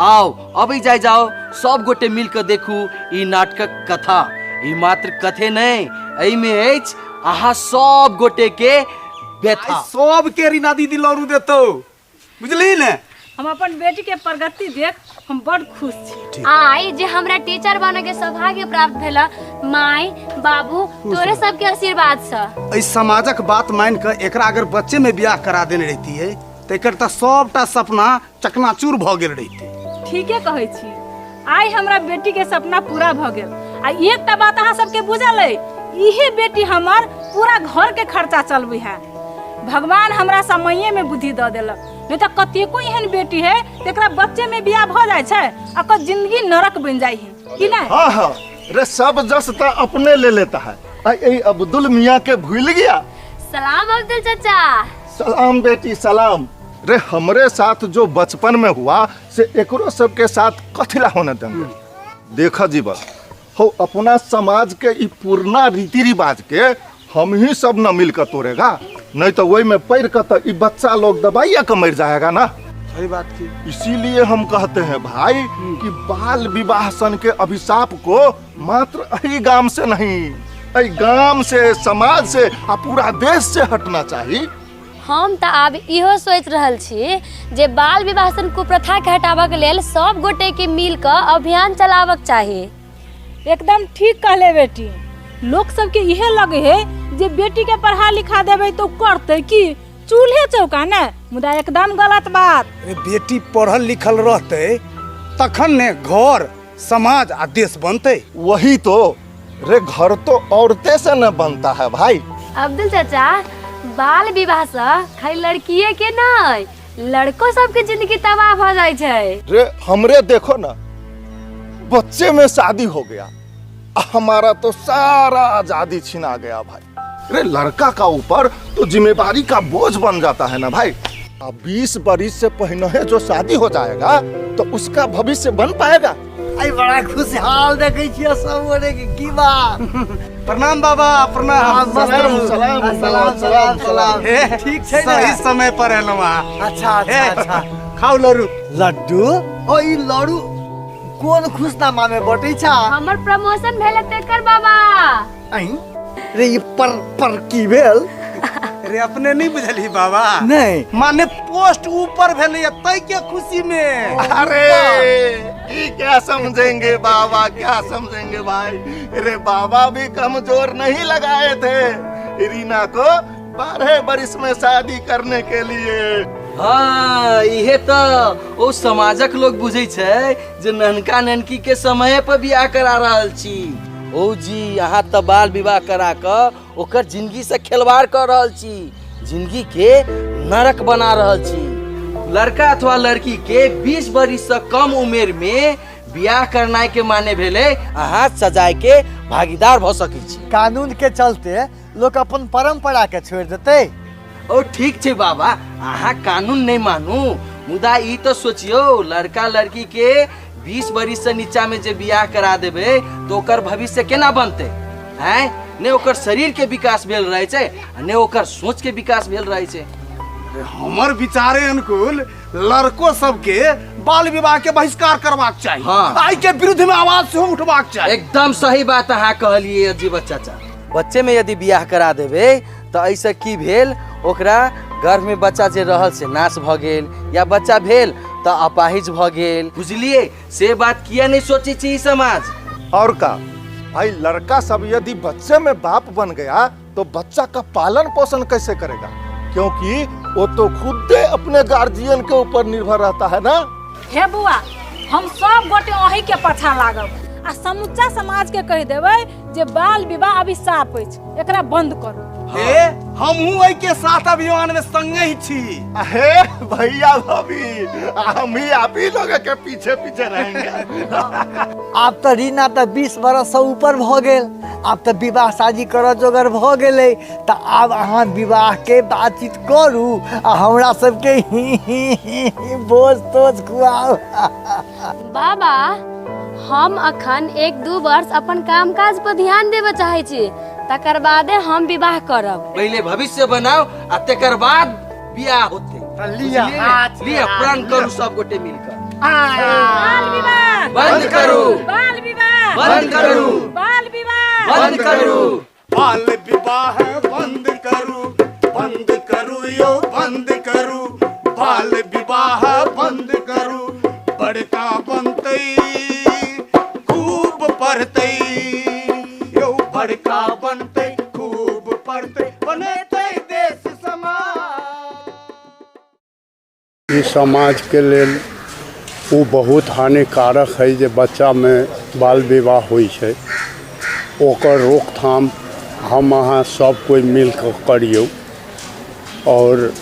आओ अभी जाए जाओ सब गोटे मिलकर देखू ई नाटक कथा। ई मात्र कथे नहीं, एई में एच आहा सब गोटे के व्यथा। सब के रीना दीदी लौरू देतो, बुझली ने। हम अपन बेटी के प्रगति देख हम बड़ खुश छी। आई जे हमरा टीचर बने के सौभाग्य प्राप्त भेला, माई बाबू तोरे सबके आशीर्वाद से। इस समाजक बात मान के एकरा अगर बच्चे में ब्याह करा देने रहती है तो एकर त सबटा सपना चकनाचूर भ गेल रहती। ठीके कहै छी। आई हमरा बेटी के सपना पूरा भ गेल। आ एकटा बात अहाँ सबके बुझल है, इहे बेटी हमर पूरा घर के खर्चा चलबी है। भगवान हमरा समये में बुद्धि द देलक, नहीं तो कतेको एहन बेटी है तेकरा बच्चे में बियाह भ जाय छै आ ओकर जिंदगी नरक बन जाय है कि नहीं। हाँ हाँ, रे सब जस त अपने ले लेता है। आई अब्दुल मियाँ के भूल गया। सलाम अब्दुल चाचा। सलाम बेटी सलाम। रे हमरे साथ जो बचपन में हुआ से एकरो सबके साथ कथिला होने देंगे। देखा जी बस हो अपना समाज के ई पुरना रीति रिवाज के हम ही सब न मिलकर तोड़ेगा, नहीं तो वही में पैर कर तो ई बच्चा लोग दबाइया का मर जाएगा ना। सही बात की। इसीलिए हम कहते हैं भाई कि बाल विवाह सन के अभिशाप को मात्र यही गांव से नहीं, यही गांव से, समाज से आ पूरा देश से हटना चाहिए। हम त आब इहो सोच रहल छी जे बाल विवाह सन कुप्रथा के हटाबक लेल सब गोटे के मिल क अभियान चलाबक चाही। एकदम ठीक कहले बेटी। लोग सबके इहे लगे है जे बेटी के पढ़ा लिखा देवे तो करते कि चूल्हे चौका न, मुदा एकदम गलत बात। बेटी पढ़ल लिखल रहते तखन ने घर समाज आ देश बनते। वही तो रे, घर तो औरतें से न बनता है भाई। अब्दुल चाचा, बाल विवाह से खाली लड़किए के नहीं, लड़को सबके जिंदगी तबाह भ जाय छै। रे हमरे देखो ना, बच्चे में शादी हो गया, हमारा तो सारा आजादी छिना गया भाई। रे लड़का का ऊपर तो जिम्मेदारी का बोझ बन जाता है ना भाई। अब 20 बरिस से पहले जो शादी हो जाएगा तो उसका भविष्य बन पाएगा। आई बड़ा खुशहाल देखे छियै सब गोटे के की बात। प्रणाम बाबा, प्रणाम। सलाम सलाम सलाम सलाम सलाम। ठीक छै ना, सही समय पर एलौ। अच्छा अच्छा अच्छा। खाओ लड्डू। लड्डू ओ ई लड्डू कोन खुशनामा में बटै छ? हमर प्रमोशन भेल तेकर बाबा। आई रे ई पर की भेल? रे अपने नहीं बुझली बाबा? नहीं माने पोस्ट ऊपर भेलै तै के खुशी में। अरे ये क्या समझेंगे बाबा, क्या समझेंगे भाई। रे बाबा भी कमजोर नहीं लगाए थे रीना को 12 बरिस में शादी करने के लिए। हाँ इहे तो ओ समाजक लोग बुझे छै जे ननका ननकी के समय पर बियाह करा रहल छी। ओ जी यहाँ तो बाल विवाह करा कर ओकर जिंदगी से खिलवाड़ कर रहल छी, जिंदगी के नरक बना रहल छी। लड़का अथवा लड़की के 20 बरिस से कम उम्र में बियाह करना के माने भेले अहाँ सजाए के भागीदार भ सकै छी। कानून के चलते लोग अपन परंपरा के छोड़ देते। ओ ठीक छै बाबा, अहाँ कानून नहीं मानू, मुदा ई तो सोचियो लड़का लड़की के 20 बरिस से नीचा में जे बियाह करा देबे तो ओकर भविष्य केना बनते हैं। ने ओकर शरीर के विकास भेल रहे छै, ने ओकर सोच के विकास भेल रहे छै। हमर विचारे अनुकूल लड़को सबके बाल विवाह के बहिष्कार करबाक चाहिए। हाँ। आई के विरुद्ध में आवाज से उठबाक चाहिए। एकदम सही बात अहाँ कहलिए अजीब चाचा। बच्चे में यदि बियाह करा देबे तो ऐसे की भेल, ओकरा गर्भ में बच्चा जे रहल से नाश भ गेल, या बच्चा भेल तो अपाहिज भ गेल। बुझलिए से बात किया नहीं सोची छी समाज। और का भाई, लड़का सब यदि बच्चे में बाप बन गया तो बच्चा का पालन पोषण कैसे करेगा, क्योंकि वो तो खुद अपने गार्जियन के ऊपर निर्भर रहता है ना। हे बुआ, हम सब गोटे अही के पाछा लागब आ समूचा समाज के कह देबै जे बाल विवाह अभिशाप अछि, एकरा बंद करू। हे हमहू एहि के साथ अभियान में संगे ही छी। अहे भैया भाभी, हम ही आप ही लोग के पीछे पीछे रहेंगे। आप तो रीना तो 20 बरस से ऊपर भ गेल, आप तो विवाह शादी कर जोगर भ गेले, तो अब अहाँ विवाह के बातचीत करू आ हमरा सबके बोझ तोझ खुआओ। बाबा, हम अखन 1-2 वर्ष अपन काम काज पर ध्यान देवे चाहे छी, तकर बादे हम विवाह करब। पहले भविष्य बनाओ आ तेकर बाद बियाह होते। लिया लिया प्रण करू सब गोटे मिलकर। बाल विवाह बंद करो, बाल विवाह बंद करो, बाल विवाह बंद करो। बाल विवाह बंद करू, बंद करू यो बंद करू, बाल विवाह बंद करू। बड़का बनते खूब पढ़ते, यो बड़का बनते खूब पढ़ते, बनेते देश समाज। ई समाज के लेल वो बहुत हानिकारक है जे बच्चा में बाल विवाह होइ छै। ओकर रोकथाम हम अहाँ सब कोई मिल कर करियो और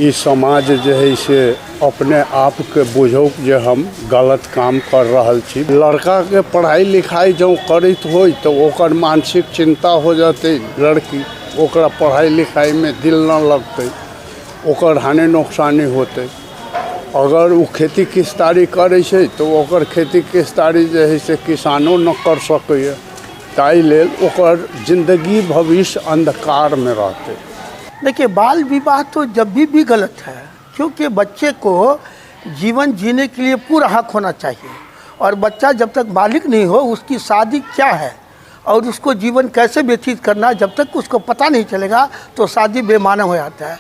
ई समाज जे है से अपने आप के बुझौ जे हम गलत काम कर रहल छी। लड़का के पढ़ाई लिखाई जो करत होई तो ओकर मानसिक चिंता हो जाते, लड़की ओकरा पढ़ाई लिखाई में दिल न लगते, ओकर हानि नुकसानी होते। अगर वो खेती किस्तारी करे छै तो ओकर खेती किस्तारी जे है से किसानो न कर सकैए, ताहि लेल ओकर जिंदगी भविष्य अंधकार में रहते। देखिए, बाल विवाह तो जब भी गलत है, क्योंकि बच्चे को जीवन जीने के लिए पूरा हक होना चाहिए और बच्चा जब तक बालिग नहीं हो उसकी शादी क्या है और उसको जीवन कैसे व्यतीत करना जब तक उसको पता नहीं चलेगा तो शादी बेमाना हो जाता है।